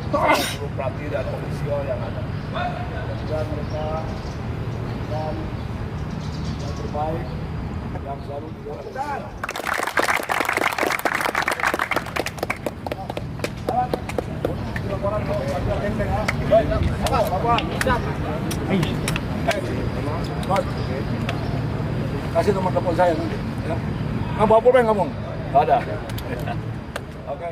seluruh pelatih dan ofisial yang ada. Dan mereka dan yang terbaik yang selalu didoakan. Kasih nomor telepon saya nanti. Ya. Bawa pulpen kamu? Nggak ada. Oke.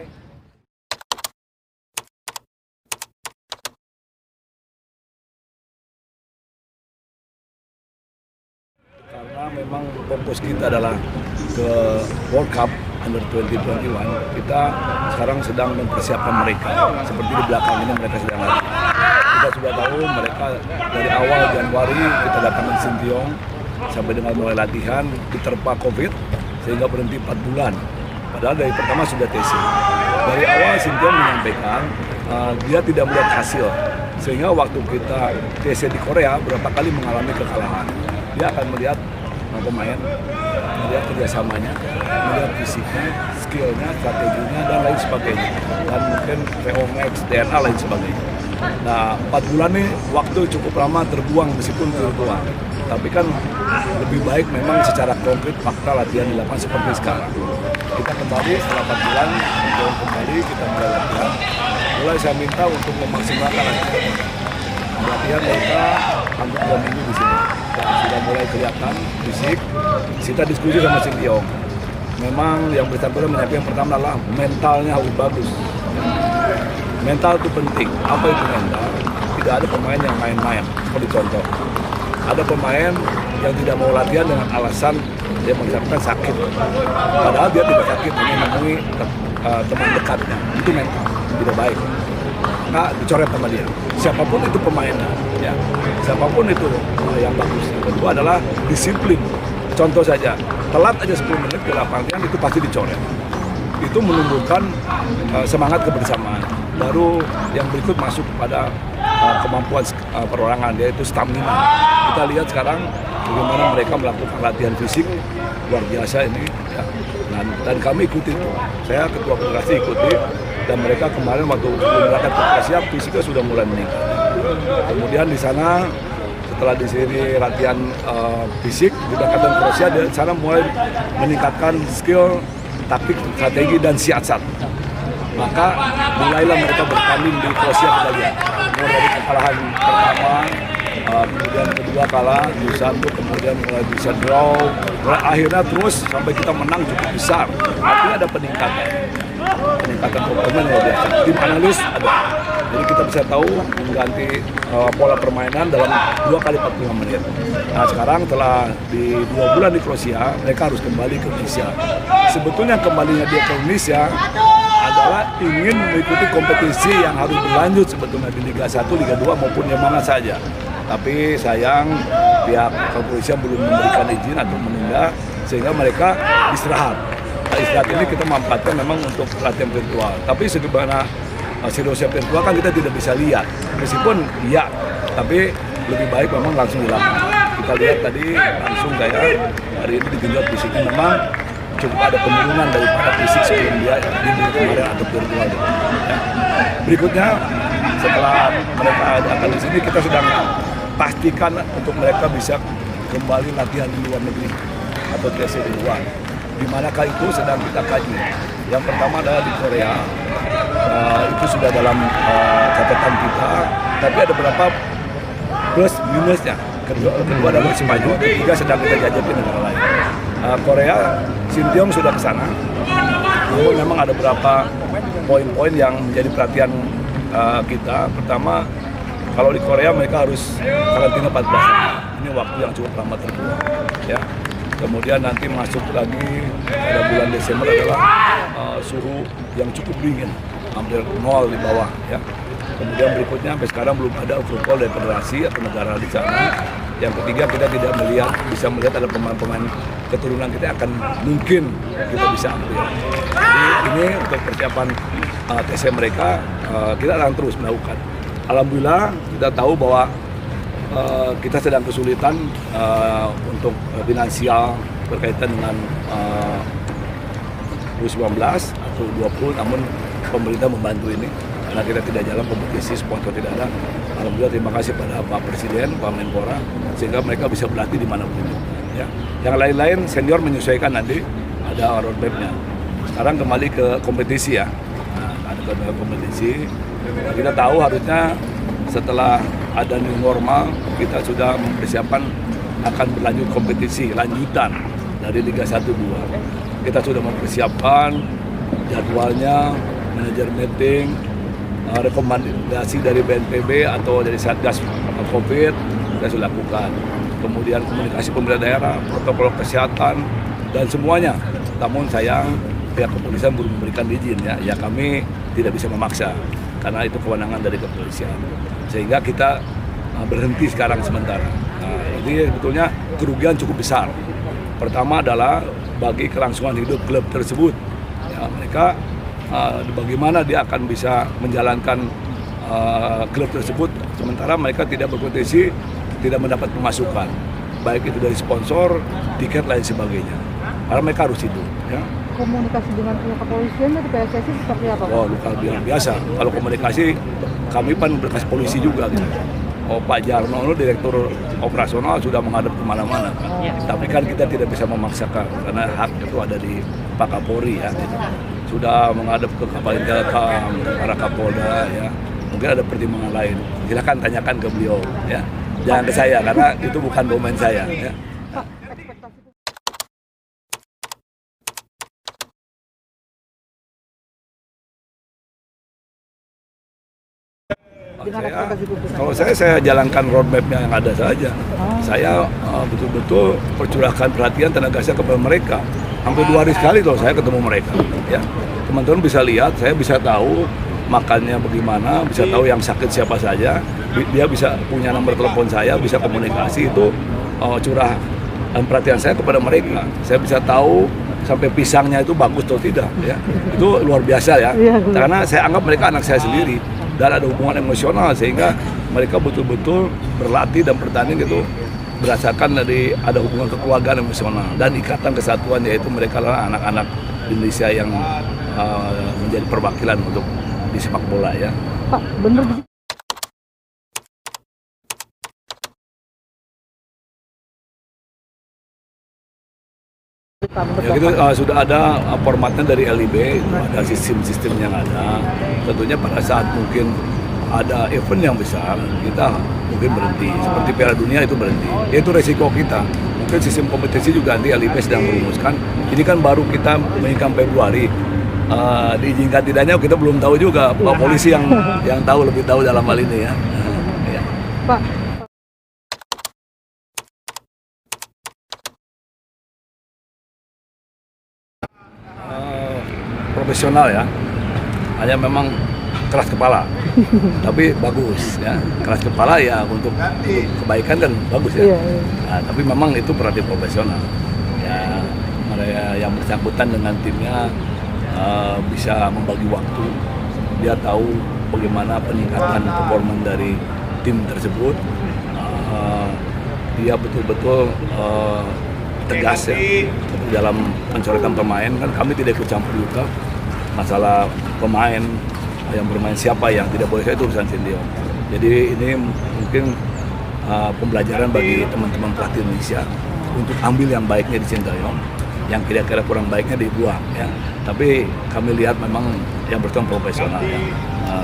Karena memang fokus kita adalah ke World Cup Under 2021, kita sekarang sedang mempersiapkan mereka. Seperti di belakang ini mereka sedang latihan. Kita sudah tahu mereka dari awal Januari kita datangkan Sintayong sampai dengan mulai latihan diterpa COVID sehingga berhenti 4 bulan. Padahal dari pertama sudah TC. Dari awal Sintayong menyampaikan dia tidak melihat hasil, sehingga waktu kita TC di Korea berapa kali mengalami kekalahan. Dia akan melihat pemain, melihat kerjasamanya, melihat fisiknya, skillnya, strateginya, dan lain sebagainya. Dan mungkin VO Max, DNA, lain sebagainya. Nah, 4 bulan nih waktu cukup lama terbuang meskipun virtual. Tapi kan lebih baik memang secara konkret fakta latihan di lapangan seperti sekarang. Kita kembali setelah 4 bulan, kembali kita mulai latihan. Mulai saya minta untuk memaksimalkan latihan mereka hampir 2 minggu di sini. Sudah mulai kelihatan fisik. Kita diskusi sama Sintayong. Memang yang bersangkutan menyampaikan yang pertama adalah mentalnya harus bagus. Mental itu penting. Apa itu mental? Tidak ada pemain yang main-main. Seperti contoh, ada pemain yang tidak mau latihan dengan alasan dia mengucapkan sakit. Padahal dia tidak sakit, hanya menemui teman dekatnya. Itu mental, tidak baik. Nah, dicoret sama dia. Siapapun itu pemainnya, ya. Siapapun itu yang bagus. Yang kedua adalah disiplin. Contoh saja, telat aja 10 menit ke lapangan itu pasti dicoret. Itu menumbuhkan semangat kebersamaan. Baru yang berikut masuk kepada kemampuan perorangan, yaitu stamina. Kita lihat sekarang bagaimana mereka melakukan latihan fisik luar biasa ini. Ya. Dan kami ikuti itu. Saya ketua federasi ikuti. Dan mereka kemarin waktu berangkat ke Asia fisiknya sudah mulai meningkat. Kemudian di sana setelah di sini latihan fisik di Angkatan Kroasia, di sana mulai meningkatkan skill, taktik, strategi dan siasat. Maka mulailah mereka bertanding di Kroasia kembali. Mulai dari kekalahan pertama, kemudian kedua kalah, di satu, kemudian mulai bisa draw, mulai akhirnya terus sampai kita menang cukup besar. Artinya ada peningkatan performa luar biasa. Tim analis ada, jadi kita bisa tahu mengganti pola permainan dalam 2 kali 45 menit. Nah sekarang setelah di 2 bulan di Kroasia, mereka harus kembali ke Indonesia. Sebetulnya kembalinya dia ke Indonesia adalah ingin mengikuti kompetisi yang harus berlanjut sebetulnya di Liga 1, Liga 2 maupun yang mana saja. Tapi sayang pihak kepolisian belum memberikan izin atau menunda sehingga mereka istirahat. Nah, istirahat ini kita manfaatkan memang untuk latihan virtual. Tapi sebagaimana seriusnya virtual kan kita tidak bisa lihat. Meskipun iya, tapi lebih baik memang langsung di lapangan. Kita lihat tadi langsung kayak hari ini digenjot fisiknya memang cukup ada penurunan daripada fisik sebelum dia di minggu kemarin atau virtual. Ya. Berikutnya setelah mereka akan di sini kita sedang pastikan untuk mereka bisa kembali latihan di luar negeri atau TC di luar. Di manakah itu sedang kita kaji. Yang pertama adalah di Korea, itu sudah dalam catatan kita, tapi ada beberapa plus minusnya. Kedua adalah Spanyol, ketiga sedang kita jajaki negara lain. Korea, Sintayong sudah ke sana, namun memang ada beberapa poin-poin yang menjadi perhatian kita. Pertama, kalau di Korea mereka harus karantina 14 hari. Ini waktu yang cukup lama terbuang. Ya. Kemudian nanti masuk lagi pada bulan Desember adalah suhu yang cukup dingin, hampir 0 di bawah. Ya. Kemudian berikutnya sampai sekarang belum ada approval dari federasi atau negara di sana. Yang ketiga kita tidak bisa melihat ada pemain-pemain keturunan kita akan mungkin kita bisa ambil. Jadi ini untuk persiapan TC mereka kita akan terus melakukan. Alhamdulillah kita tahu bahwa kita sedang kesulitan untuk finansial berkaitan dengan U19 atau U20, namun pemerintah membantu ini. karena kita tidak jalan kompetisi, sponsor tidak ada. Alhamdulillah terima kasih pada Pak Presiden, Pak Menpora, sehingga mereka bisa berlatih di manapun. Ya. Yang lain-lain senior menyesuaikan nanti ada roadmap-nya. Sekarang kembali ke kompetisi ya. Nah, ada ke kompetisi. Nah, kita tahu harusnya setelah ada new normal, kita sudah mempersiapkan akan berlanjut kompetisi lanjutan dari Liga 1-2. Kita sudah mempersiapkan jadwalnya, manajer meeting, rekomendasi dari BNPB atau dari Satgas COVID kita sudah lakukan. Kemudian komunikasi pemerintah daerah, protokol kesehatan dan semuanya. Namun sayang pihak kepolisian belum memberikan izin ya kami tidak bisa memaksa karena itu kewenangan dari kepolisian. Sehingga kita berhenti sekarang sementara. Nah, ini sebetulnya kerugian cukup besar. Pertama adalah bagi kelangsungan hidup klub tersebut. Ya, mereka bagaimana dia akan bisa menjalankan klub tersebut sementara mereka tidak berpotensi, tidak mendapat pemasukan, baik itu dari sponsor, tiket lain sebagainya. Karena mereka harus itu. Ya. Komunikasi dengan pihak kepolisian dari PSSI seperti apa? Oh, luar biasa. Kalau komunikasi, kami kan berkas polisi juga. Gitu. Oh, Pak Jarno, direktur operasional sudah menghadap kemana-mana. Tapi kan kita tidak bisa memaksakan karena hak itu ada di Pak Kapolri ya. Gitu. Sudah menghadap ke Kapolri Telkom, para Kapolda ya. Mungkin ada pertimbangan lain. Silakan tanyakan ke beliau ya. Jangan ke saya karena itu bukan domain saya ya. Kalau saya jalankan roadmap-nya yang ada saja. Saya betul-betul percurahkan perhatian tenaga saya kepada mereka. Hampir 2 hari sekali loh saya ketemu mereka. Ya, teman-teman bisa lihat, saya bisa tahu makannya bagaimana, bisa tahu yang sakit siapa saja. Dia bisa punya nomor telepon saya, bisa komunikasi itu curah perhatian saya kepada mereka. Saya bisa tahu sampai pisangnya itu bagus atau tidak. Ya, itu luar biasa ya. Karena saya anggap mereka anak saya sendiri. Dan ada hubungan emosional sehingga mereka betul-betul berlatih dan bertanding itu berdasarkan dari ada hubungan kekeluargaan emosional dan ikatan kesatuan, yaitu mereka adalah anak-anak Indonesia yang menjadi perwakilan untuk di sepak bola ya. Pak, benar. Ya gitu, sudah ada formatnya dari LIB, ada sistem-sistem yang ada. Tentunya pada saat mungkin ada event yang besar, kita mungkin berhenti. Seperti Piala Dunia itu berhenti. Itu resiko kita. Mungkin sistem kompetisi juga nanti LIB sedang merumuskan. Ini kan baru kita menginginkan Februari. Diizinkan tidaknya kita belum tahu juga. Pak polisi yang tahu lebih tahu dalam hal ini ya. Ya. Pak. Profesional ya, hanya memang keras kepala, tapi bagus ya. Keras kepala ya untuk kebaikan kan bagus ya. Nah, tapi memang itu berarti profesional. Ya, mereka yang bersangkutan dengan timnya bisa membagi waktu. Dia tahu bagaimana peningkatan performa dari tim tersebut. Dia betul-betul tegas ya dalam mencoretan pemain. Kan kami tidak ikut campur juga masalah pemain yang bermain, siapa yang tidak boleh, itu urusan senior. Jadi ini mungkin pembelajaran bagi teman-teman pelatih Indonesia untuk ambil yang baiknya di Sintayong, yang kira-kira kurang baiknya dibuang ya. Tapi kami lihat memang yang bersangkutan profesional ya,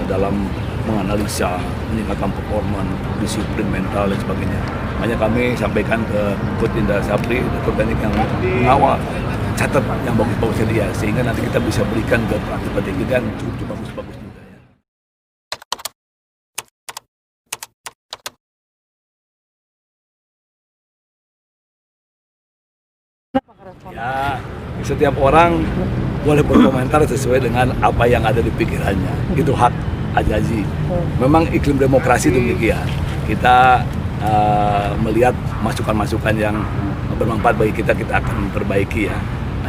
dalam menganalisa, meningkatkan performa, disiplin mental dan sebagainya. Makanya kami sampaikan ke Coach Indra Sapri, Dokter Teknik yang mengawal, catat yang bagus-bagusnya dia, sehingga nanti kita bisa berikan ke pelatih-pelatih kita yang cukup bagus-bagus juga ya. Ya, setiap orang boleh berkomentar sesuai dengan apa yang ada di pikirannya. Itu hak ajazi. Memang iklim demokrasi demikian. Kita melihat masukan-masukan yang bermanfaat bagi kita akan perbaiki ya.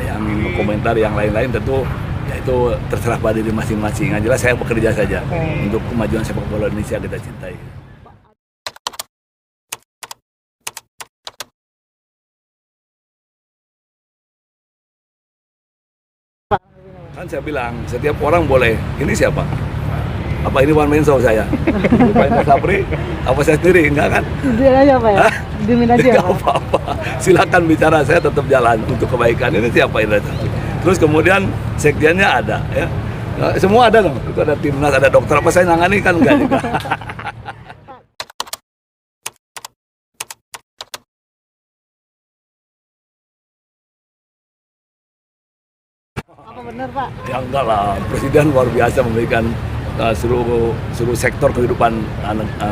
Yang komentar yang lain-lain tentu ya itu terserah pada diri masing-masing. Yang jelas saya bekerja saja untuk kemajuan sepak bola Indonesia kita cintai. Kan saya bilang setiap orang boleh, ini siapa? Apa ini one man show saya? Pak Indra Sapri? Apa saya sendiri? Enggak kan? Dia aja Pak ya? Diemin aja Tidak Pak? apa-apa. Silakan bicara, saya tetap jalan untuk kebaikan. Ini siapa Indra Sapri? Terus kemudian sekjennya ada, ya. Semua ada loh. Itu ada timnas, ada dokter. Apa saya nangani kan enggak juga. Apa benar Pak? Ya enggak lah. Presiden luar biasa memberikan seluruh sektor kehidupan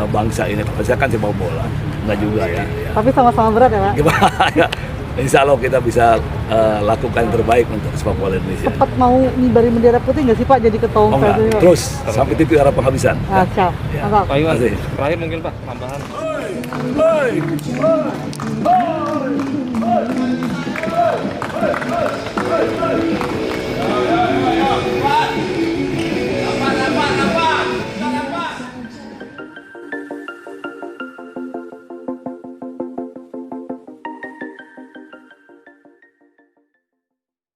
bangsa ini. Kalau saya kan sepak bola, enggak juga ya. Tapi sama-sama berat ya Pak? Gimana ya? Insya Allah kita bisa lakukan yang terbaik untuk sepak bola Indonesia. Cepat mau ngibarin bendera putih nggak sih Pak jadi ketua umum Enggak, PSSI, Pak? terus sampai titik arah penghabisan. Ah, siap. Ya. Mantap. Pak Iwan, Terima kasih. terakhir mungkin Pak, tambahan. Hei!